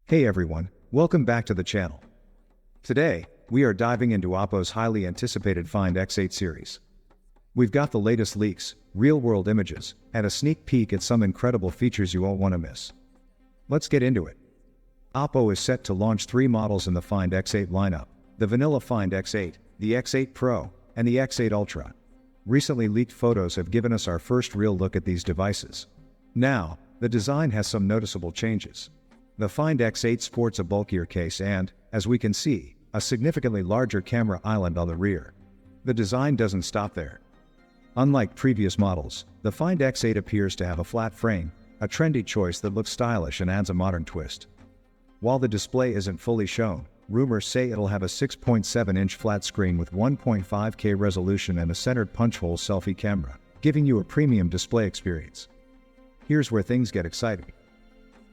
Hey everyone, welcome back to the channel. Today, we are diving into Oppo's highly anticipated Find X8 series. We've got the latest leaks, real-world images, and a sneak peek at some incredible features you won't want to miss. Let's get into it. Oppo is set to launch 3 models in the Find X8 lineup: the vanilla Find X8, the X8 Pro, and the X8 Ultra. Recently leaked photos have given us our first real look at these devices. Now, the design has some noticeable changes. The Find X8 sports a bulkier case and, as we can see, a significantly larger camera island on the rear. The design doesn't stop there. Unlike previous models, the Find X8 appears to have a flat frame, a trendy choice that looks stylish and adds a modern twist. While the display isn't fully shown, rumors say it'll have a 6.7-inch flat screen with 1.5K resolution and a centered punch-hole selfie camera, giving you a premium display experience. Here's where things get exciting.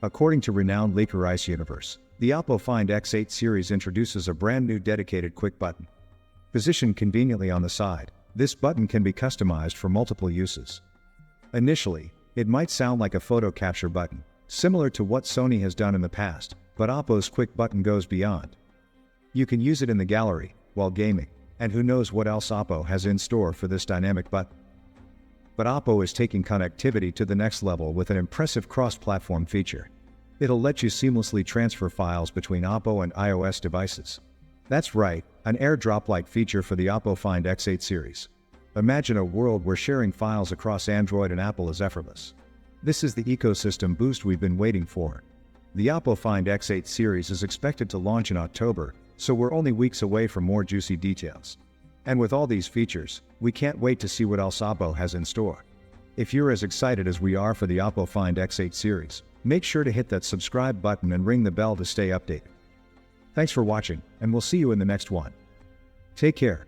According to renowned leaker Ice Universe, the Oppo Find X8 series introduces a brand new dedicated quick button. Positioned conveniently on the side, this button can be customized for multiple uses. Initially, it might sound like a photo capture button, similar to what Sony has done in the past, but Oppo's quick button goes beyond. You can use it in the gallery, while gaming, and who knows what else Oppo has in store for this dynamic button. But Oppo is taking connectivity to the next level with an impressive cross-platform feature. It'll let you seamlessly transfer files between Oppo and iOS devices. That's right, an AirDrop-like feature for the Oppo Find X8 series. Imagine a world where sharing files across Android and Apple is effortless. This is the ecosystem boost we've been waiting for. The Oppo Find X8 series is expected to launch in October, so we're only weeks away from more juicy details. And with all these features, we can't wait to see what else Oppo has in store. If you're as excited as we are for the Oppo Find X8 series, make sure to hit that subscribe button and ring the bell to stay updated. Thanks for watching, and we'll see you in the next one. Take care.